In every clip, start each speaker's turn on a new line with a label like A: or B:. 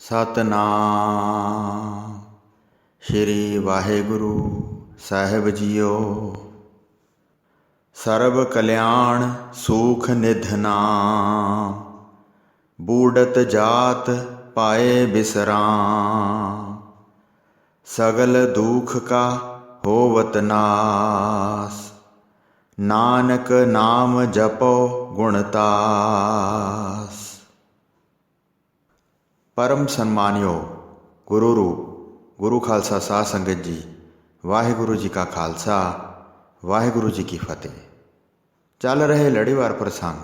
A: ਸਤਨਾਮ ਸ਼੍ਰੀ ਵਾਹਿਗੁਰੂ ਸਾਹਿਬ JIO. ਸਰਬ ਕਲਿਆਣ ਸੂਖ ਨਿਧਨਾਮ, ਬੂੜਤ ਜਾਤ ਪਾਏ ਬਿਸਰਾਮ। ਸਗਲ ਦੁਖ ਕਾ ਹੋਵਤ ਨਾਸ, ਨਾਨਕ ਨਾਮ ਜਪੋ ਗੁਣਤਾਸ। परम सन्मानयोग गुरु रूप गुरु खालसा साध संगत जी, वाहिगुरु जी का खालसा वाहिगुरु जी की फतेह। चल रहे लड़ीवार प्रसंग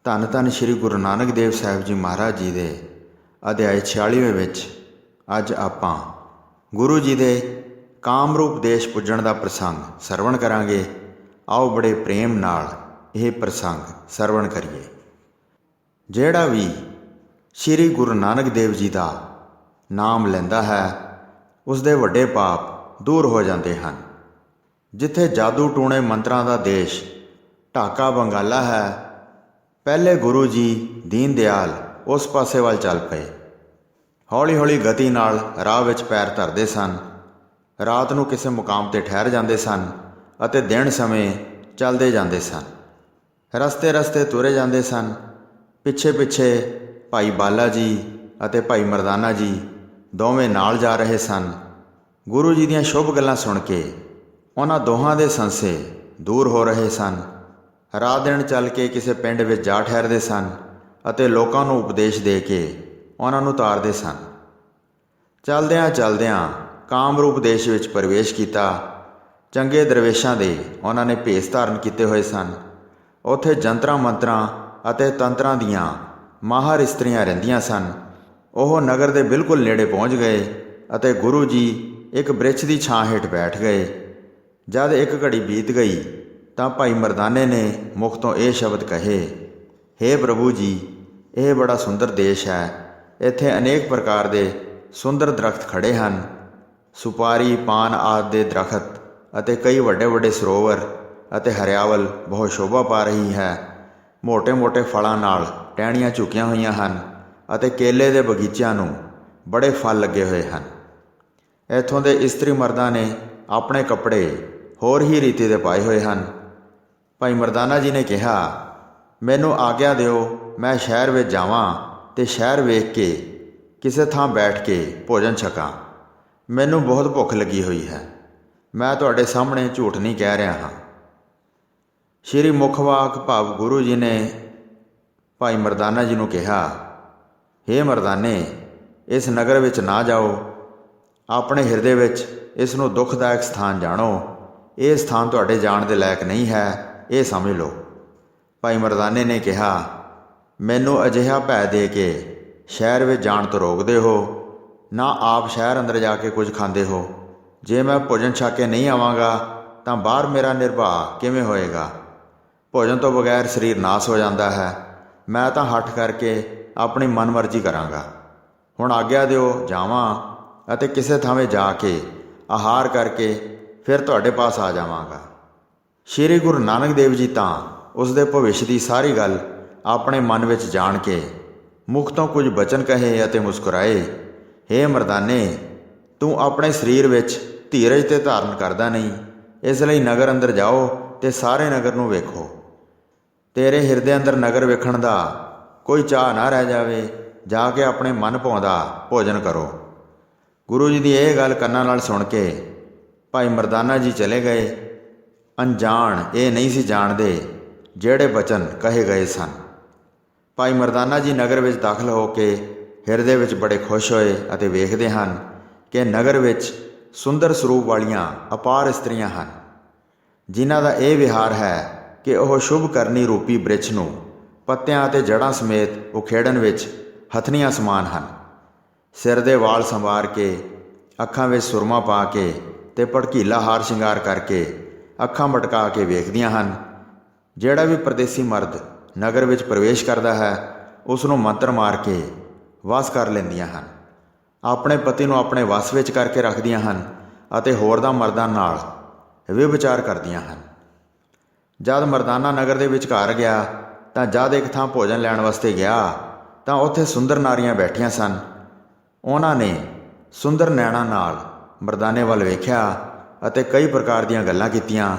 A: धन धन श्री गुरु नानक देव साहिब जी महाराज जी के अध्याय 46वें विच अज आपां गुरु जी के कामरूप देश पुजण का प्रसंग सरवण करांगे। आओ बड़े प्रेम नाल यह प्रसंग सरवण करिए। जिहड़ा भी श्री गुरु नानक देव जी का नाम लैंदा है उसदे वड्डे पाप दूर हो जाते हैं। जिथे जादू टूणे मंत्रां का देश ढाका बंगाला है, पहले गुरु जी दीन दयाल उस पासे वाल चल पे। हौली हौली गति नाल राह विच पैर धरदे सन। रात नूं किसी मुकाम ते ठहर जांदे सन अते दिन समय चलदे जांदे सन। रस्ते रस्ते तुरे जांदे सन। पिछे पिछे भाई बाला जी अते भाई मरदाना जी दोवें नाल जा रहे सन। गुरु जी दीयां शुभ गल्लां सुण के उन्हां दोहां दे संसे दूर हो रहे सन। रात दिन चल के किसी पिंड विच जा ठहरदे सन अते लोकां नूं उपदेश दे के उन्हां नूं तारदे सन। चलदियां चलदियां कामरूप देश विच प्रवेश कीता। चंगे दरवेशां दे उन्हां ने भेस धारण कीते होए सन। उत्थे जंतरां मंतरां अते तंत्रां दीयां माहर इस्त्रियां रहिंदियां सन। ओह नगर दे बिल्कुल नेड़े पहुँच गए अते गुरु जी एक बृक्ष की छां हेठ बैठ गए। जद एक घड़ी बीत गई तां भाई मरदाने ने मुख तो ये शब्द कहे, हे प्रभु जी, यह बड़ा सुंदर देश है। इत्थे अनेक प्रकार के सुंदर दरख्त खड़े हैं। सुपारी पान आदि दे दरख्त अते कई वड्डे वड्डे सरोवर अते हरियावल बहुत शोभा पा रही है। मोटे मोटे फलों नाल टहनियां झुकियां हुई हैं अते केले के बगीचों नूं बड़े फल लगे हुए हैं। इत्थों के इस्त्री मर्दां ने अपने कपड़े होर ही रीति के पाए हुए हैं। भाई मरदाना जी ने कहा, मैनू आग्या दिओ, मैं शहर में जावां ते शहर वेख के किसी थां बैठ के भोजन छकां। मैनू बहुत भुख लगी हुई है। मैं तुहाडे सामने झूठ नहीं कह रहा हाँ। श्री मुखवाक भाव गुरु जी ने भाई मरदाना जी नूं कहा, हे मरदाने, इस नगर विच ना जाओ। अपने हिरदे विच इस नूं दुखदायक स्थान जाणो। ये स्थान तुहाडे जाण दे लायक नहीं है, ये समझ लो। भाई मरदाने ने कहा, मैनू अजिहा भै दे के शहर विच जाण तो रोकदे हो, ना आप शहर अंदर जाके कुछ खांदे हो। जे मैं भोजन छक के नहीं आवांगा तां बाहर मेरा निर्वाह किवें होएगा। भोजन तो बगैर शरीर नाश हो जाता है। मैं तो हठ करके अपनी मन मर्जी करांगा। हुण आग्या दिओ, जावां अते किसी थावें जाके आहार करके फिर तुहाडे पास आ जावांगा। श्री गुरु नानक देव जी तां उसदे भविष्य की सारी गल अपने मन विच जाण के मुख तो कुछ बचन कहे अते मुस्कुराए, हे मरदाने, तू अपने शरीर विच धीरज ते धारण करदा नहीं, इसलिए नगर अंदर जाओ ते सारे नगर नूं वेखो। तेरे हिरदे अंदर नगर वेखण दा कोई चाह ना रह जावे। जाके अपने मन भाउंदा भोजन करो। गुरु जी की यह गल कन्नां नाल सुण के भाई मरदाना जी चले गए। अनजान ये नहीं सी जाणदे जिहड़े बचन कहे गए सन। भाई मरदाना जी नगर विच दाखल हो के हिरदे विच बड़े खुश होए अते वेखदे हन कि नगर विच सुंदर स्वरूप वालियां अपार इस्त्रियां हन, जिन्हां दा यह विहार है कि वह शुभ करनी रूपी बृक्ष नूं पत्तियां ते जड़ां समेत उखेड़न विच हथनियां समान हैं। सिर दे वाल संवार के, अखां विच सुरमा पा के ते भड़कीला हार शिंगार करके अखां मटका के वेखदियां हन। जिहड़ा भी परदेसी मर्द नगर विच प्रवेश करता है उस नूं मंत्र मार के वस कर लैंदियां हन। अपने पति नूं अपने वस विच करके रखदियां हन अते होरदां मर्दां नाल व्यभिचार करदियां हन। जद मरदाना नगर के विचकार गया तां जद एक थां भोजन लैण वास्ते गया तां उत्थे सुंदर नारियां बैठियां सन ਉਹਨਾਂ ਨੇ ਸੁੰਦਰ ਨੈਣਾਂ ਨਾਲ ਮਰਦਾਨੇ ਵੱਲ ਵੇਖਿਆ ਅਤੇ ਕਈ ਪ੍ਰਕਾਰ ਦੀਆਂ ਗੱਲਾਂ ਕੀਤੀਆਂ।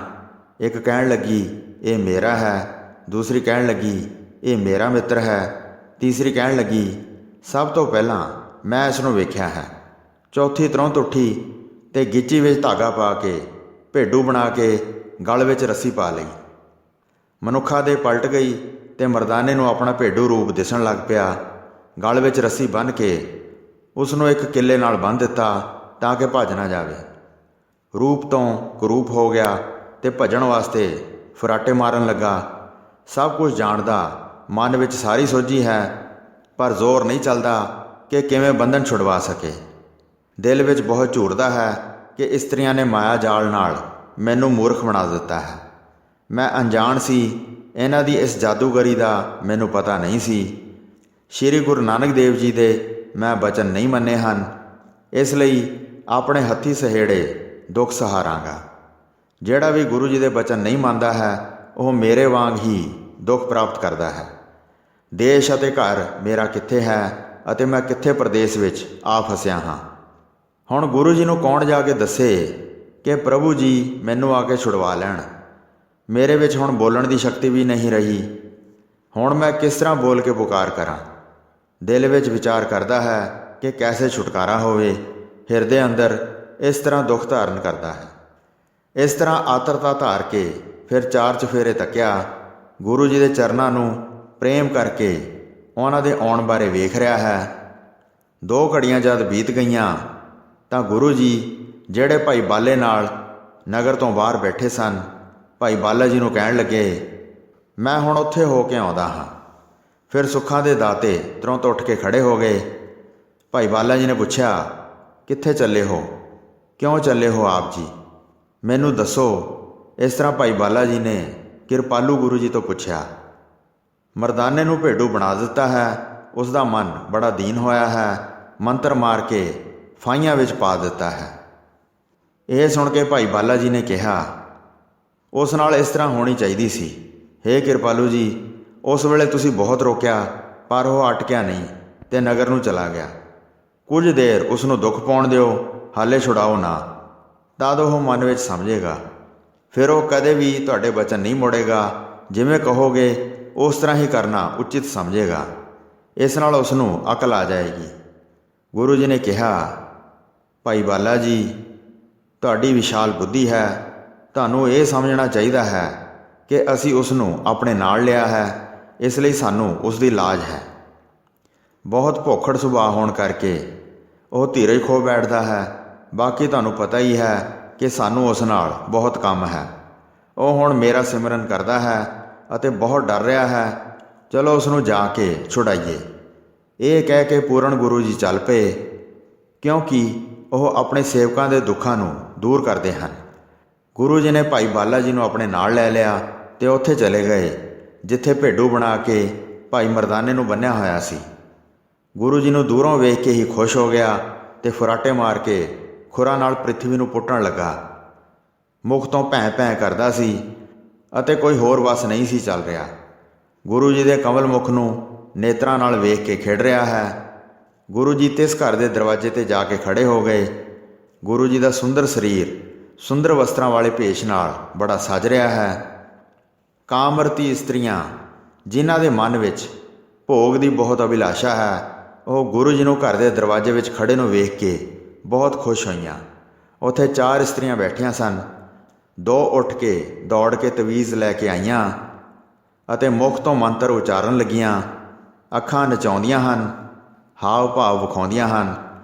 A: ਇੱਕ ਕਹਿਣ ਲੱਗੀ, ਇਹ ਮੇਰਾ ਹੈ। ਦੂਸਰੀ ਕਹਿਣ ਲੱਗੀ, ਇਹ ਮੇਰਾ ਮਿੱਤਰ ਹੈ। ਤੀਸਰੀ ਕਹਿਣ ਲੱਗੀ, ਸਭ ਤੋਂ ਪਹਿਲਾਂ ਮੈਂ ਇਸ ਨੂੰ ਵੇਖਿਆ ਹੈ। ਚੌਥੀ ਤੁਰੰਤ ਉੱਠੀ ਅਤੇ ਗਿੱਚੀ ਵਿੱਚ ਧਾਗਾ ਪਾ ਕੇ ਭੇਡੂ ਬਣਾ ਕੇ ਗਲ ਵਿੱਚ ਰੱਸੀ ਪਾ ਲਈ। ਮਨੁੱਖਾਂ ਦੇ ਪਲਟ ਗਈ ਅਤੇ ਮਰਦਾਨੇ ਨੂੰ ਆਪਣਾ ਭੇਡੂ ਰੂਪ ਦਿਸਣ ਲੱਗ ਪਿਆ। ਗਲ ਵਿੱਚ ਰੱਸੀ ਬੰਨ੍ਹ ਕੇ ਉਸ ਨੂੰ ਇੱਕ ਕਿੱਲੇ ਨਾਲ ਬੰਨ੍ਹ ਦਿੱਤਾ ਤਾਂ ਕਿ ਭੱਜ ਨਾ ਜਾਵੇ। ਰੂਪ ਤੋਂ ਕੁਰੂਪ ਹੋ ਗਿਆ ਅਤੇ ਭੱਜਣ ਵਾਸਤੇ ਫਰਾਟੇ ਮਾਰਨ ਲੱਗਾ। ਸਭ ਕੁਝ ਜਾਣਦਾ, ਮਨ ਵਿੱਚ ਸਾਰੀ ਸੋਝੀ ਹੈ, ਪਰ ਜ਼ੋਰ ਨਹੀਂ ਚੱਲਦਾ ਕਿ ਕਿਵੇਂ ਬੰਧਨ ਛੁਡਵਾ ਸਕੇ। ਦਿਲ ਵਿੱਚ ਬਹੁਤ ਝੂਰਦਾ ਹੈ ਕਿ ਇਸਤਰੀਆਂ ਨੇ ਮਾਇਆ ਜਾਲ ਨਾਲ ਮੈਨੂੰ ਮੂਰਖ ਬਣਾ ਦਿੱਤਾ ਹੈ। ਮੈਂ ਅਣਜਾਣ ਸੀ, ਇਹਨਾਂ ਦੀ ਇਸ ਜਾਦੂਗਰੀ ਦਾ ਮੈਨੂੰ ਪਤਾ ਨਹੀਂ ਸੀ। ਸ਼੍ਰੀ ਗੁਰੂ ਨਾਨਕ ਦੇਵ ਜੀ ਦੇ ਮੈਂ ਬਚਨ ਨਹੀਂ ਮੰਨੇ ਹਨ, ਇਸ ਲਈ ਆਪਣੇ ਹੱਥੀਂ ਸਹੇੜੇ ਦੁੱਖ ਸਹਾਰਾਂਗਾ। ਜਿਹੜਾ ਵੀ ਗੁਰੂ ਜੀ ਦੇ ਬਚਨ ਨਹੀਂ ਮੰਨਦਾ ਹੈ, ਉਹ ਮੇਰੇ ਵਾਂਗ ਹੀ ਦੁੱਖ ਪ੍ਰਾਪਤ ਕਰਦਾ ਹੈ। ਦੇਸ਼ ਅਤੇ ਘਰ ਮੇਰਾ ਕਿੱਥੇ ਹੈ ਅਤੇ ਮੈਂ ਕਿੱਥੇ ਪ੍ਰਦੇਸ਼ ਵਿੱਚ ਆ ਫਸਿਆ ਹਾਂ। ਹੁਣ ਗੁਰੂ ਜੀ ਨੂੰ ਕੌਣ ਜਾ ਕੇ ਦੱਸੇ ਕਿ ਪ੍ਰਭੂ ਜੀ ਮੈਨੂੰ ਆ ਕੇ ਛੁਡਵਾ ਲੈਣ। ਮੇਰੇ ਵਿੱਚ ਹੁਣ ਬੋਲਣ ਦੀ ਸ਼ਕਤੀ ਵੀ ਨਹੀਂ ਰਹੀ। ਹੁਣ ਮੈਂ ਕਿਸ ਤਰ੍ਹਾਂ ਬੋਲ ਕੇ ਪੁਕਾਰ ਕਰਾਂ। ਦਿਲ ਵਿੱਚ ਵਿਚਾਰ ਕਰਦਾ ਹੈ ਕਿ ਕੈਸੇ ਛੁਟਕਾਰਾ ਹੋਵੇ। ਹਿਰਦੇ ਅੰਦਰ ਇਸ ਤਰ੍ਹਾਂ ਦੁੱਖ ਧਾਰਨ ਕਰਦਾ ਹੈ। ਇਸ ਤਰ੍ਹਾਂ ਆਤਰਤਾ ਧਾਰ ਕੇ ਫਿਰ 4 ਚੁਫੇਰੇ ਤੱਕਿਆ। ਗੁਰੂ ਜੀ ਦੇ ਚਰਨਾਂ ਨੂੰ ਪ੍ਰੇਮ ਕਰਕੇ ਉਹਨਾਂ ਦੇ ਆਉਣ ਬਾਰੇ ਵੇਖ ਰਿਹਾ ਹੈ। 2 ਘੜੀਆਂ ਜਦ ਬੀਤ ਗਈਆਂ ਤਾਂ ਗੁਰੂ ਜੀ ਜਿਹੜੇ ਭਾਈ ਬਾਲੇ ਨਾਲ ਨਗਰ ਤੋਂ ਬਾਹਰ ਬੈਠੇ ਸਨ, ਭਾਈ ਬਾਲਾ ਜੀ ਨੂੰ ਕਹਿਣ ਲੱਗੇ, ਮੈਂ ਹੁਣ ਉੱਥੇ ਹੋ ਕੇ ਆਉਂਦਾ ਹਾਂ। ਫਿਰ ਸੁੱਖਾਂ ਦੇ ਦਾਤੇ ਤੁਰੰਤ ਉੱਠ ਕੇ ਖੜ੍ਹੇ ਹੋ ਗਏ। ਭਾਈ ਬਾਲਾ ਜੀ ਨੇ ਪੁੱਛਿਆ, ਕਿੱਥੇ ਚੱਲੇ ਹੋ? ਕਿਉਂ ਚੱਲੇ ਹੋ ਆਪ ਜੀ? ਮੈਨੂੰ ਦੱਸੋ। ਇਸ ਤਰ੍ਹਾਂ ਭਾਈ ਬਾਲਾ ਜੀ ਨੇ ਕਿਰਪਾਲੂ ਗੁਰੂ ਜੀ ਤੋਂ ਪੁੱਛਿਆ। ਮਰਦਾਨੇ ਨੂੰ ਭੇਡੂ ਬਣਾ ਦਿੱਤਾ ਹੈ। ਉਸ ਦਾ ਮਨ ਬੜਾ ਦੀਨ ਹੋਇਆ ਹੈ। ਮੰਤਰ ਮਾਰ ਕੇ ਫਾਹੀਆਂ ਵਿੱਚ ਪਾ ਦਿੱਤਾ ਹੈ। ਇਹ ਸੁਣ ਕੇ ਭਾਈ ਬਾਲਾ ਜੀ ਨੇ ਕਿਹਾ, ਉਸ ਨਾਲ ਇਸ ਤਰ੍ਹਾਂ ਹੋਣੀ ਚਾਹੀਦੀ ਸੀ। ਹੇ ਕਿਰਪਾਲੂ ਜੀ, ਉਸ ਵੇਲੇ ਤੁਸੀਂ ਬਹੁਤ ਰੋਕਿਆ, ਪਰ ਉਹ ਅਟਕਿਆ ਨਹੀਂ ਅਤੇ ਨਗਰ ਨੂੰ ਚਲਾ ਗਿਆ। ਕੁਝ ਦੇਰ ਉਸ ਨੂੰ ਦੁੱਖ ਪਾਉਣ ਦਿਓ, ਹਾਲੇ ਛੁਡਾਓ ਨਾ, ਤਦ ਉਹ ਮਨ ਵਿੱਚ ਸਮਝੇਗਾ। ਫਿਰ ਉਹ ਕਦੇ ਵੀ ਤੁਹਾਡੇ ਬਚਨ ਨਹੀਂ ਮੋੜੇਗਾ। ਜਿਵੇਂ ਕਹੋਗੇ ਉਸ ਤਰ੍ਹਾਂ ਹੀ ਕਰਨਾ ਉਚਿਤ ਸਮਝੇਗਾ। ਇਸ ਨਾਲ ਉਸ ਨੂੰ ਅਕਲ ਆ ਜਾਏਗੀ। ਗੁਰੂ ਜੀ ਨੇ ਕਿਹਾ, ਭਾਈ ਬਾਲਾ ਜੀ, ਤੁਹਾਡੀ ਵਿਸ਼ਾਲ ਬੁੱਧੀ ਹੈ। ਤੁਹਾਨੂੰ ਇਹ ਸਮਝਣਾ ਚਾਹੀਦਾ ਹੈ ਕਿ ਅਸੀਂ ਉਸ ਨੂੰ ਆਪਣੇ ਨਾਲ ਲਿਆ ਹੈ, ਇਸ ਲਈ ਸਾਨੂੰ ਉਸ ਦੀ ਲਾਜ ਹੈ। ਬਹੁਤ ਭੁੱਖੜ ਸੁਭਾਅ ਹੋਣ ਕਰਕੇ ਉਹ ਧੀਰਜ ਖੋ ਬੈਠਦਾ ਹੈ। ਬਾਕੀ ਤੁਹਾਨੂੰ ਪਤਾ ਹੀ ਹੈ ਕਿ ਸਾਨੂੰ ਉਸ ਨਾਲ ਬਹੁਤ ਕੰਮ ਹੈ। ਉਹ ਹੁਣ ਮੇਰਾ ਸਿਮਰਨ ਕਰਦਾ ਹੈ ਅਤੇ ਬਹੁਤ ਡਰ ਰਿਹਾ ਹੈ। ਚਲੋ ਉਸ ਨੂੰ ਜਾ ਕੇ ਛੁਡਾਈਏ। ਇਹ ਕਹਿ ਕੇ ਪੂਰਨ ਗੁਰੂ ਜੀ ਚੱਲ ਪਏ, ਕਿਉਂਕਿ ਉਹ ਆਪਣੇ ਸੇਵਕਾਂ ਦੇ ਦੁੱਖਾਂ ਨੂੰ ਦੂਰ ਕਰਦੇ ਹਨ। ਗੁਰੂ ਜੀ ਨੇ ਭਾਈ ਬਾਲਾ ਜੀ ਨੂੰ ਆਪਣੇ ਨਾਲ ਲੈ ਲਿਆ ਅਤੇ ਉੱਥੇ ਚਲੇ ਗਏ ਜਿੱਥੇ ਭੇਡੂ ਬਣਾ ਕੇ ਭਾਈ ਮਰਦਾਨੇ ਨੂੰ ਬੰਨ੍ਹਿਆ ਹੋਇਆ ਸੀ। ਗੁਰੂ ਜੀ ਨੂੰ ਦੂਰੋਂ ਵੇਖ ਕੇ ਹੀ ਖੁਸ਼ ਹੋ ਗਿਆ ਅਤੇ ਫੁਰਾਟੇ ਮਾਰ ਕੇ ਖੁਰਾਂ ਨਾਲ ਪ੍ਰਿਥਵੀ ਨੂੰ ਪੁੱਟਣ ਲੱਗਾ। ਮੁਖ ਤੋਂ ਭੈਂ ਭੈਂ ਕਰਦਾ ਸੀ ਅਤੇ ਕੋਈ ਹੋਰ ਵਸ ਨਹੀਂ ਸੀ ਚੱਲ ਰਿਹਾ। ਗੁਰੂ ਜੀ ਦੇ ਕਮਲ ਮੁਖ ਨੂੰ ਨੇਤਰਾਂ ਨਾਲ ਵੇਖ ਕੇ ਖੇਡ ਰਿਹਾ ਹੈ। ਗੁਰੂ ਜੀ ਤਿਸ ਘਰ ਦੇ ਦਰਵਾਜ਼ੇ 'ਤੇ ਜਾ ਕੇ ਖੜ੍ਹੇ ਹੋ ਗਏ। ਗੁਰੂ ਜੀ ਦਾ ਸੁੰਦਰ ਸਰੀਰ ਸੁੰਦਰ ਵਸਤਰਾਂ ਵਾਲੇ ਭੇਸ਼ ਨਾਲ ਬੜਾ ਸਜ ਰਿਹਾ ਹੈ। ਕਾਮਰਤੀ ਇਸਤਰੀਆਂ, ਜਿਨ੍ਹਾਂ ਦੇ ਮਨ ਵਿੱਚ ਭੋਗ ਦੀ ਬਹੁਤ ਅਭਿਲਾਸ਼ਾ ਹੈ, ਉਹ ਗੁਰੂ ਜੀ ਨੂੰ ਘਰ ਦੇ ਦਰਵਾਜ਼ੇ ਵਿੱਚ ਖੜ੍ਹੇ ਨੂੰ ਵੇਖ ਕੇ ਬਹੁਤ ਖੁਸ਼ ਹੋਈਆਂ। ਉੱਥੇ 4 ਇਸਤਰੀਆਂ ਬੈਠੀਆਂ ਸਨ। 2 ਉੱਠ ਕੇ ਦੌੜ ਕੇ ਤਵੀਜ਼ ਲੈ ਕੇ ਆਈਆਂ ਅਤੇ ਮੁਖ ਤੋਂ ਮੰਤਰ ਉਚਾਰਨ ਲੱਗੀਆਂ। ਅੱਖਾਂ ਨਚਾਉਂਦੀਆਂ ਹਨ, ਹਾਵ ਭਾਵ ਵਿਖਾਉਂਦੀਆਂ ਹਨ,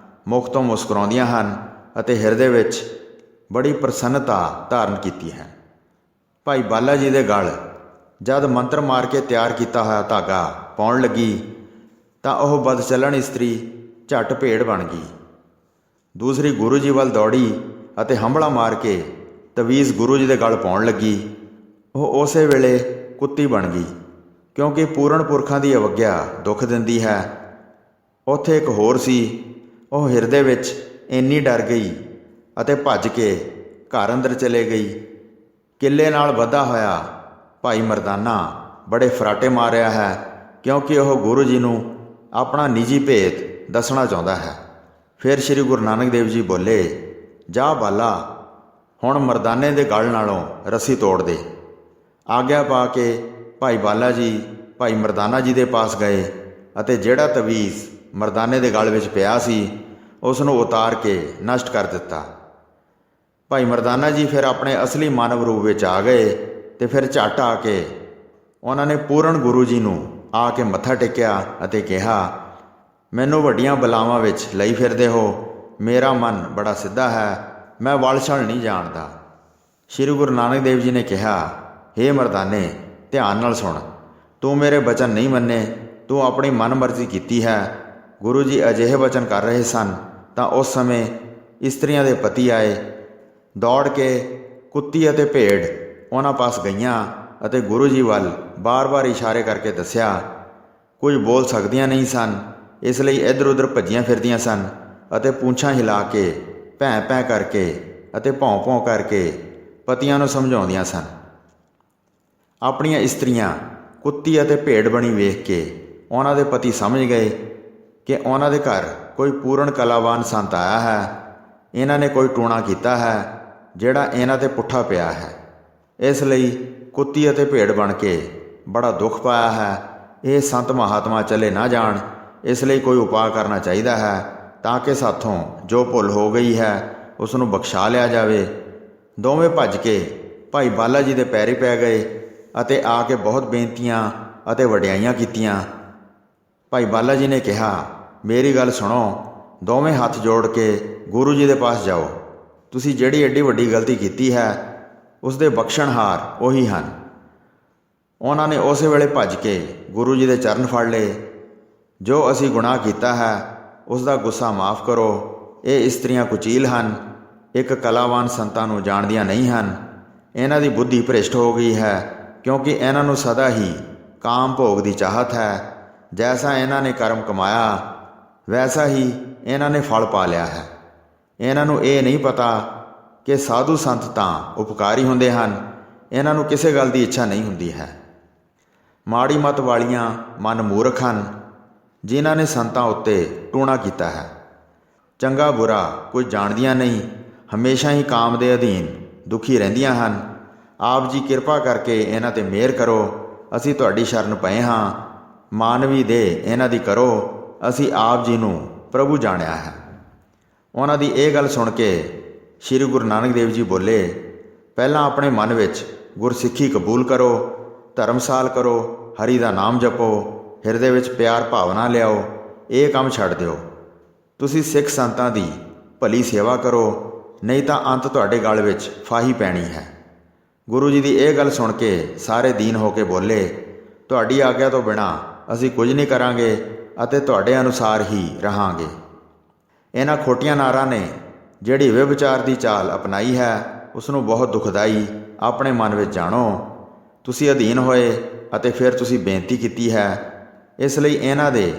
A: ਮੁਖ ਤੋਂ ਮੁਸਕਰਾਉਂਦੀਆਂ ਹਨ ਅਤੇ ਹਿਰਦੇ ਵਿੱਚ ਬੜੀ ਪ੍ਰਸੰਨਤਾ ਧਾਰਨ ਕੀਤੀ ਹੈ। ਭਾਈ ਬਾਲਾ ਜੀ ਦੇ ਗਲ ਜਦ ਮੰਤਰ ਮਾਰ ਕੇ ਤਿਆਰ ਕੀਤਾ ਹੋਇਆ ਧਾਗਾ ਪਾਉਣ ਲੱਗੀ ਤਾਂ ਉਹ ਬਦਚਲਣ ਇਸਤਰੀ ਝੱਟ ਭੇਡ ਬਣ ਗਈ। ਦੂਸਰੀ ਗੁਰੂ ਜੀ ਵੱਲ ਦੌੜੀ ਅਤੇ ਹੰਭਲਾ ਮਾਰ ਕੇ ਤਵੀਜ਼ ਗੁਰੂ ਜੀ ਦੇ ਗਲ ਪਾਉਣ ਲੱਗੀ। ਉਹ ਉਸੇ ਵੇਲੇ ਕੁੱਤੀ ਬਣ ਗਈ, ਕਿਉਂਕਿ ਪੂਰਨ ਪੁਰਖਾਂ ਦੀ ਅਵੱਗਿਆ ਦੁੱਖ ਦਿੰਦੀ ਹੈ। ਉੱਥੇ ਇੱਕ ਹੋਰ ਸੀ। ਉਹ ਹਿਰਦੇ ਵਿੱਚ ਇੰਨੀ ਡਰ ਗਈ ਅਤੇ ਭੱਜ ਕੇ ਘਰ ਅੰਦਰ ਚਲੇ ਗਈ। ਕਿੱਲੇ ਨਾਲ ਬੱਧਾ ਹੋਇਆ ਭਾਈ ਮਰਦਾਨਾ ਬੜੇ ਫਰਾਟੇ ਮਾਰ ਰਿਹਾ ਹੈ, ਕਿਉਂਕਿ ਉਹ ਗੁਰੂ ਜੀ ਨੂੰ ਆਪਣਾ ਨਿੱਜੀ ਭੇਤ ਦੱਸਣਾ ਚਾਹੁੰਦਾ ਹੈ। ਫਿਰ ਸ਼੍ਰੀ ਗੁਰੂ ਨਾਨਕ ਦੇਵ ਜੀ ਬੋਲੇ, ਜਾ ਬਾਲਾ, ਹੁਣ ਮਰਦਾਨੇ ਦੇ ਗਲ ਨਾਲੋਂ ਰੱਸੀ ਤੋੜ ਦੇ। ਆਗਿਆ ਪਾ ਕੇ ਭਾਈ ਬਾਲਾ ਜੀ ਭਾਈ ਮਰਦਾਨਾ ਜੀ ਦੇ ਪਾਸ ਗਏ ਅਤੇ ਜਿਹੜਾ ਤਵੀਜ਼ ਮਰਦਾਨੇ ਦੇ ਗਲ ਵਿੱਚ ਪਿਆ ਸੀ ਉਸ ਨੂੰ ਉਤਾਰ ਕੇ ਨਸ਼ਟ ਕਰ ਦਿੱਤਾ। ਭਾਈ ਮਰਦਾਨਾ ਜੀ ਫਿਰ ਆਪਣੇ ਅਸਲੀ ਮਾਨਵ ਰੂਪ ਵਿੱਚ ਆ ਗਏ ਅਤੇ ਫਿਰ ਝੱਟ ਆ ਕੇ ਉਹਨਾਂ ਨੇ ਪੂਰਨ ਗੁਰੂ ਜੀ ਨੂੰ ਆ ਕੇ ਮੱਥਾ ਟੇਕਿਆ ਅਤੇ ਕਿਹਾ, ਮੈਨੂੰ ਵੱਡੀਆਂ ਬਲਾਵਾਂ ਵਿੱਚ ਲਈ ਫਿਰਦੇ ਹੋ, ਮੇਰਾ ਮਨ ਬੜਾ ਸਿੱਧਾ ਹੈ, ਮੈਂ ਵਲਛਲ ਨਹੀਂ ਜਾਣਦਾ। ਸ਼੍ਰੀ ਗੁਰੂ ਨਾਨਕ ਦੇਵ ਜੀ ਨੇ ਕਿਹਾ, ਹੇ ਮਰਦਾਨੇ, ਧਿਆਨ ਨਾਲ ਸੁਣ, ਤੂੰ ਮੇਰੇ ਬਚਨ ਨਹੀਂ ਮੰਨੇ, ਤੂੰ ਆਪਣੀ ਮਨ ਮਰਜ਼ੀ ਕੀਤੀ ਹੈ। ਗੁਰੂ ਜੀ ਅਜਿਹੇ ਬਚਨ ਕਰ ਰਹੇ ਸਨ ਤਾਂ ਉਸ ਸਮੇਂ ਇਸਤਰੀਆਂ ਦੇ ਪਤੀ ਆਏ। ਦੌੜ ਕੇ ਕੁੱਤੀ ਅਤੇ ਭੇਡ ਉਹਨਾਂ ਪਾਸ ਗਈਆਂ ਅਤੇ ਗੁਰੂ ਜੀ ਵੱਲ ਬਾਰ-ਬਾਰ ਇਸ਼ਾਰੇ ਕਰਕੇ ਦੱਸਿਆ। ਕੁਝ ਬੋਲ ਸਕਦੀਆਂ ਨਹੀਂ ਸਨ, ਇਸ ਲਈ ਇੱਧਰ ਉੱਧਰ ਭੱਜੀਆਂ ਫਿਰਦੀਆਂ ਸਨ ਅਤੇ ਪੂੰਛਾਂ ਹਿਲਾ ਕੇ, ਭੈਂ-ਭੈਂ ਕਰਕੇ ਅਤੇ ਭੌਂ-ਭੌਂ ਕਰਕੇ ਪਤੀਆਂ ਨੂੰ ਸਮਝਾਉਂਦੀਆਂ ਸਨ। ਆਪਣੀਆਂ ਇਸਤਰੀਆਂ ਕੁੱਤੀ ਅਤੇ ਭੇਡ ਬਣੀ ਵੇਖ ਕੇ ਉਹਨਾਂ ਦੇ ਪਤੀ ਸਮਝ ਗਏ ਕਿ ਉਹਨਾਂ ਦੇ ਘਰ ਕੋਈ ਪੂਰਨ ਕਲਾਵਾਨ ਸੰਤ ਆਇਆ ਹੈ। ਇਹਨਾਂ ਨੇ ਕੋਈ ਟੂਣਾ ਕੀਤਾ ਹੈ ਜਿਹੜਾ ਇਹਨਾਂ 'ਤੇ ਪੁੱਠਾ ਪਿਆ ਹੈ। ਇਸ ਲਈ ਕੁੱਤੀ ਅਤੇ ਭੇਡ ਬਣ ਕੇ ਬੜਾ ਦੁੱਖ ਪਾਇਆ ਹੈ। ਇਹ ਸੰਤ ਮਹਾਤਮਾ ਚਲੇ ਨਾ ਜਾਣ, ਇਸ ਲਈ ਕੋਈ ਉਪਾਅ ਕਰਨਾ ਚਾਹੀਦਾ ਹੈ ਤਾਂ ਕਿ ਸਾਥੋਂ ਜੋ ਭੁੱਲ ਹੋ ਗਈ ਹੈ ਉਸ ਨੂੰ ਬਖਸ਼ਾ ਲਿਆ ਜਾਵੇ। ਦੋਵੇਂ ਭੱਜ ਕੇ ਭਾਈ ਬਾਲਾ ਜੀ ਦੇ ਪੈਰੀ ਪੈ ਗਏ ਅਤੇ ਆ ਕੇ ਬਹੁਤ ਬੇਨਤੀਆਂ ਅਤੇ ਵਡਿਆਈਆਂ ਕੀਤੀਆਂ। ਭਾਈ ਬਾਲਾ ਜੀ ਨੇ ਕਿਹਾ, ਮੇਰੀ ਗੱਲ ਸੁਣੋ, ਦੋਵੇਂ ਹੱਥ ਜੋੜ ਕੇ ਗੁਰੂ ਜੀ ਦੇ ਪਾਸ ਜਾਓ। ਤੁਸੀਂ ਜਿਹੜੀ ਐਡੀ ਵੱਡੀ ਗਲਤੀ ਕੀਤੀ ਹੈ ਉਸ ਦੇ ਬਖਸ਼ਣਹਾਰ ਉਹੀ ਹਨ। ਉਹਨਾਂ ਨੇ ਉਸੇ ਵੇਲੇ ਭੱਜ ਕੇ ਗੁਰੂ ਜੀ ਦੇ ਚਰਨ ਫੜ ਲਏ। ਜੋ ਅਸੀਂ ਗੁਨਾਹ ਕੀਤਾ ਹੈ ਉਸ ਦਾ ਗੁੱਸਾ ਮਾਫ਼ ਕਰੋ। ਇਹ ਇਸਤਰੀਆਂ ਕੁਚੀਲ ਹਨ, ਇੱਕ ਕਲਾਵਾਨ ਸੰਤਾਂ ਨੂੰ ਜਾਣਦੀਆਂ ਨਹੀਂ ਹਨ। ਇਹਨਾਂ ਦੀ ਬੁੱਧੀ ਭ੍ਰਿਸ਼ਟ ਹੋ ਗਈ ਹੈ ਕਿਉਂਕਿ ਇਹਨਾਂ ਨੂੰ ਸਦਾ ਹੀ ਕਾਮ ਭੋਗ ਦੀ ਚਾਹਤ ਹੈ। ਜੈਸਾ ਇਹਨਾਂ ਨੇ ਕਰਮ ਕਮਾਇਆ ਵੈਸਾ ਹੀ ਇਹਨਾਂ ਨੇ ਫਲ ਪਾ ਲਿਆ ਹੈ। ਇਹਨਾਂ ਨੂੰ ਇਹ ਨਹੀਂ ਪਤਾ ਕਿ ਸਾਧੂ ਸੰਤ ਤਾਂ ਉਪਕਾਰੀ ਹੁੰਦੇ ਹਨ, ਇਹਨਾਂ ਨੂੰ ਕਿਸੇ ਗੱਲ ਦੀ ਇੱਛਾ ਨਹੀਂ ਹੁੰਦੀ ਹੈ। ਮਾੜੀ ਮੱਤ ਵਾਲੀਆਂ ਮਨ ਮੂਰਖ ਹਨ ਜਿਨ੍ਹਾਂ ਨੇ ਸੰਤਾਂ ਉੱਤੇ ਟੂਣਾ ਕੀਤਾ ਹੈ। ਚੰਗਾ ਬੁਰਾ ਕੁਝ ਜਾਣਦੀਆਂ ਨਹੀਂ, ਹਮੇਸ਼ਾ ਹੀ ਕਾਮ ਦੇ ਅਧੀਨ ਦੁਖੀ ਰਹਿੰਦੀਆਂ ਹਨ। ਆਪ ਜੀ ਕਿਰਪਾ ਕਰਕੇ ਇਹਨਾਂ 'ਤੇ ਮਿਹਰ ਕਰੋ, ਅਸੀਂ ਤੁਹਾਡੀ ਸ਼ਰਨ ਪਏ ਹਾਂ। ਮਾਨਵੀ ਦੇ ਇਹਨਾਂ ਦੀ ਕਰੋ, ਅਸੀਂ ਆਪ ਜੀ ਨੂੰ ਪ੍ਰਭੂ ਜਾਣਿਆ ਹੈ। ਉਹਨਾਂ ਦੀ ਇਹ ਗੱਲ ਸੁਣ ਕੇ ਸ਼੍ਰੀ ਗੁਰੂ ਨਾਨਕ ਦੇਵ ਜੀ ਬੋਲੇ, ਪਹਿਲਾਂ ਆਪਣੇ ਮਨ ਵਿੱਚ ਗੁਰਸਿੱਖੀ ਕਬੂਲ ਕਰੋ, ਧਰਮਸਾਲ ਕਰੋ, ਹਰੀ ਦਾ ਨਾਮ ਜਪੋ, ਹਿਰਦੇ ਵਿੱਚ ਪਿਆਰ ਭਾਵਨਾ ਲਿਆਓ। ਇਹ ਕੰਮ ਛੱਡ ਦਿਓ। ਤੁਸੀਂ ਸਿੱਖ ਸੰਤਾਂ ਦੀ ਭਲੀ ਸੇਵਾ ਕਰੋ, ਨਹੀਂ ਤਾਂ ਅੰਤ ਤੁਹਾਡੇ ਗਲ ਵਿੱਚ ਫਾਹੀ ਪੈਣੀ ਹੈ। ਗੁਰੂ ਜੀ ਦੀ ਇਹ ਗੱਲ ਸੁਣ ਕੇ ਸਾਰੇ ਦੀਨ ਹੋ ਕੇ ਬੋਲੇ, ਤੁਹਾਡੀ ਆਗਿਆ ਤੋਂ ਬਿਨਾਂ ਅਸੀਂ ਕੁਝ ਨਹੀਂ ਕਰਾਂਗੇ ਅਤੇ ਤੁਹਾਡੇ ਅਨੁਸਾਰ ਹੀ ਰਹਾਂਗੇ। ਇਹਨਾਂ ਖੋਟੀਆਂ ਨਾਰਾਂ ਨੇ ਜਿਹੜੀ ਵਿਵਚਾਰ ਦੀ ਚਾਲ ਅਪਣਾਈ ਹੈ ਉਸ ਨੂੰ ਬਹੁਤ ਦੁਖਦਾਈ ਆਪਣੇ ਮਨ ਵਿੱਚ ਜਾਣੋ। ਤੁਸੀਂ ਅਧੀਨ ਹੋਏ ਅਤੇ ਫਿਰ ਤੁਸੀਂ ਬੇਨਤੀ ਕੀਤੀ ਹੈ, ਇਸ ਲਈ ਇਹਨਾਂ ਦੇ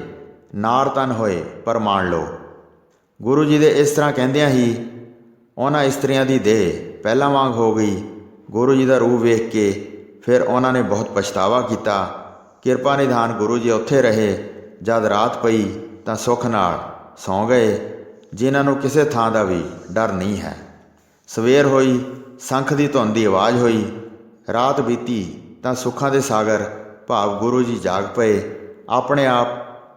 A: ਨਾਰ ਤਨ ਹੋਏ ਪਰ ਮਾਣ ਲਓ। ਗੁਰੂ ਜੀ ਦੇ ਇਸ ਤਰ੍ਹਾਂ ਕਹਿੰਦਿਆਂ ਹੀ ਉਹਨਾਂ ਇਸਤਰੀਆਂ ਦੀ ਦੇਹ ਪਹਿਲਾਂ ਵਾਂਗ ਹੋ ਗਈ। ਗੁਰੂ ਜੀ ਦਾ ਰੂਪ ਵੇਖ ਕੇ ਫਿਰ ਉਹਨਾਂ ਨੇ ਬਹੁਤ ਪਛਤਾਵਾ ਕੀਤਾ। ਕਿਰਪਾ ਨਿਧਾਨ ਗੁਰੂ ਜੀ ਉੱਥੇ ਰਹੇ। ਜਦ ਰਾਤ ਪਈ ਤਾਂ ਸੁੱਖ ਨਾਲ ਸੌਂ ਗਏ, ਜਿਨ੍ਹਾਂ ਨੂੰ ਕਿਸੇ ਥਾਂ ਦਾ ਵੀ ਡਰ ਨਹੀਂ ਹੈ। ਸਵੇਰ ਹੋਈ, ਸ਼ੰਖ ਦੀ ਧੁਨ ਦੀ ਆਵਾਜ਼ ਹੋਈ। ਰਾਤ ਬੀਤੀ ਤਾਂ ਸੁੱਖਾਂ ਦੇ ਸਾਗਰ ਭਾਵ ਗੁਰੂ ਜੀ ਜਾਗ ਪਏ। ਆਪਣੇ ਆਪ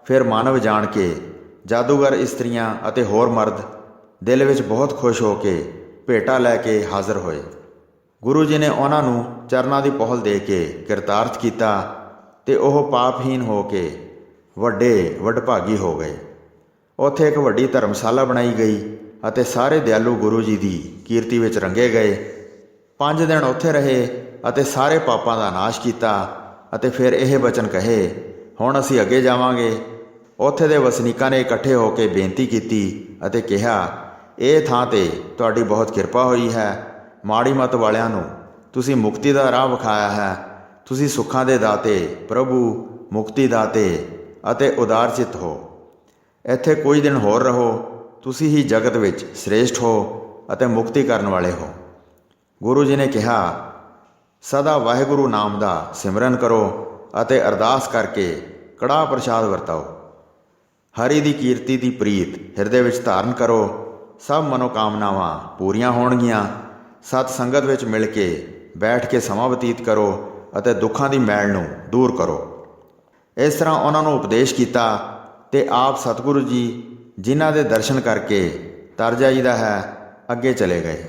A: ਫਿਰ ਮਾਨਵ ਜਾਣ ਕੇ ਜਾਦੂਗਰ ਇਸਤਰੀਆਂ ਅਤੇ ਹੋਰ ਮਰਦ ਦਿਲ ਵਿੱਚ ਬਹੁਤ ਖੁਸ਼ ਹੋ ਕੇ ਭੇਟਾ ਲੈ ਕੇ ਹਾਜ਼ਰ ਹੋਏ। ਗੁਰੂ ਜੀ ਨੇ ਉਹਨਾਂ ਨੂੰ ਚਰਨਾਂ ਦੀ ਪਹੁਲ ਦੇ ਕੇ ਕਿਰਤਾਰਥ ਕੀਤਾ ਅਤੇ ਉਹ ਪਾਪਹੀਨ ਹੋ ਕੇ ਵੱਡੇ ਵਡਭਾਗੀ ਹੋ ਗਏ। ਉੱਥੇ ਇੱਕ ਵੱਡੀ ਧਰਮਸ਼ਾਲਾ ਬਣਾਈ ਗਈ ਅਤੇ ਸਾਰੇ ਦਿਆਲੂ ਗੁਰੂ ਜੀ ਦੀ ਕੀਰਤੀ ਵਿੱਚ ਰੰਗੇ ਗਏ। 5 ਦਿਨ ਉੱਥੇ ਰਹੇ ਅਤੇ ਸਾਰੇ ਪਾਪਾਂ ਦਾ ਨਾਸ਼ ਕੀਤਾ ਅਤੇ ਫਿਰ ਇਹ ਬਚਨ ਕਹੇ, ਹੁਣ ਅਸੀਂ ਅੱਗੇ ਜਾਵਾਂਗੇ। ਉੱਥੇ ਦੇ ਵਸਨੀਕਾਂ ਨੇ ਇਕੱਠੇ ਹੋ ਕੇ ਬੇਨਤੀ ਕੀਤੀ ਅਤੇ ਕਿਹਾ, ਇਹ ਥਾਂ 'ਤੇ ਤੁਹਾਡੀ ਬਹੁਤ ਕਿਰਪਾ ਹੋਈ ਹੈ। ਮਾੜੀ ਮੱਤ ਵਾਲਿਆਂ ਨੂੰ ਤੁਸੀਂ ਮੁਕਤੀ ਦਾ ਰਾਹ ਵਿਖਾਇਆ ਹੈ। ਤੁਸੀਂ ਸੁੱਖਾਂ ਦੇ ਦਾਤੇ ਪ੍ਰਭੂ, ਮੁਕਤੀ ਦਾਤੇ ਅਤੇ ਉਦਾਰ ਚਿੱਤ ਹੋ। ਇੱਥੇ ਕੁਝ ਦਿਨ ਹੋਰ ਰਹੋ। ਤੁਸੀਂ ਹੀ ਜਗਤ ਵਿੱਚ ਸ੍ਰੇਸ਼ਟ ਹੋ ਅਤੇ ਮੁਕਤੀ ਕਰਨ ਵਾਲੇ ਹੋ। ਗੁਰੂ ਜੀ ਨੇ ਕਿਹਾ, ਸਦਾ ਵਾਹਿਗੁਰੂ ਨਾਮ ਦਾ ਸਿਮਰਨ ਕਰੋ ਅਤੇ ਅਰਦਾਸ ਕਰਕੇ ਕੜਾਹ ਪ੍ਰਸ਼ਾਦ ਵਰਤਾਓ। ਹਰੀ ਦੀ ਕੀਰਤੀ ਦੀ ਪ੍ਰੀਤ ਹਿਰਦੇ ਵਿੱਚ ਧਾਰਨ ਕਰੋ। ਸਭ ਮਨੋਕਾਮਨਾਵਾਂ ਪੂਰੀਆਂ ਹੋਣਗੀਆਂ। ਸਤ ਸੰਗਤ ਵਿੱਚ ਮਿਲ ਕੇ ਬੈਠ ਕੇ ਸਮਾਂ ਬਤੀਤ ਕਰੋ ਅਤੇ ਦੁੱਖਾਂ ਦੀ ਮੈਲ ਨੂੰ ਦੂਰ ਕਰੋ। ਇਸ ਤਰ੍ਹਾਂ ਉਹਨਾਂ ਨੂੰ ਉਪਦੇਸ਼ ਕੀਤਾ ਤੇ ਆਪ ਸਤਿਗੁਰੂ ਜੀ, ਜਿਨ੍ਹਾਂ ਦੇ ਦਰਸ਼ਨ ਕਰਕੇ ਤਰ ਜਾਈਦਾ ਹੈ, ਅੱਗੇ ਚਲੇ ਗਏ।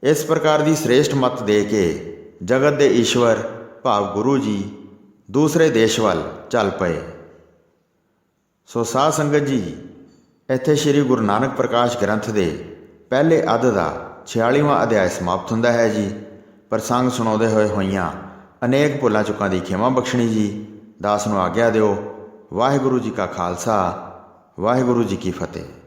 A: ਇਸ ਪ੍ਰਕਾਰ ਦੀ ਸ੍ਰੇਸ਼ਟ ਮੱਤ ਦੇ ਕੇ ਜਗਤ ਦੇ ਈਸ਼ਵਰ ਭਾਵ ਗੁਰੂ ਜੀ ਦੂਸਰੇ ਦੇਸ਼ ਵੱਲ ਚੱਲ ਪਏ। ਸੋ ਸਾਧ ਸੰਗਤ ਜੀ, ਇੱਥੇ ਸ਼੍ਰੀ ਗੁਰੂ ਨਾਨਕ ਪ੍ਰਕਾਸ਼ ਗ੍ਰੰਥ ਦੇ ਪਹਿਲੇ ਅੱਧ ਦਾ 46ਵਾਂ ਅਧਿਆਇ ਸਮਾਪਤ ਹੁੰਦਾ ਹੈ ਜੀ। ਪ੍ਰਸੰਗ ਸੁਣਾਉਂਦੇ ਹੋਏ ਹੋਈਆਂ ਅਨੇਕ ਭੁੱਲਾਂ ਚੁੱਕਾਂ ਦੀ ਖਿਮਾ ਬਖਸ਼ਣੀ ਜੀ। ਦਾਸ ਨੂੰ ਆਗਿਆ ਦਿਓ। ਵਾਹਿਗੁਰੂ ਜੀ ਕਾ ਖਾਲਸਾ, ਵਾਹਿਗੁਰੂ ਜੀ ਕੀ ਫਤਿਹ।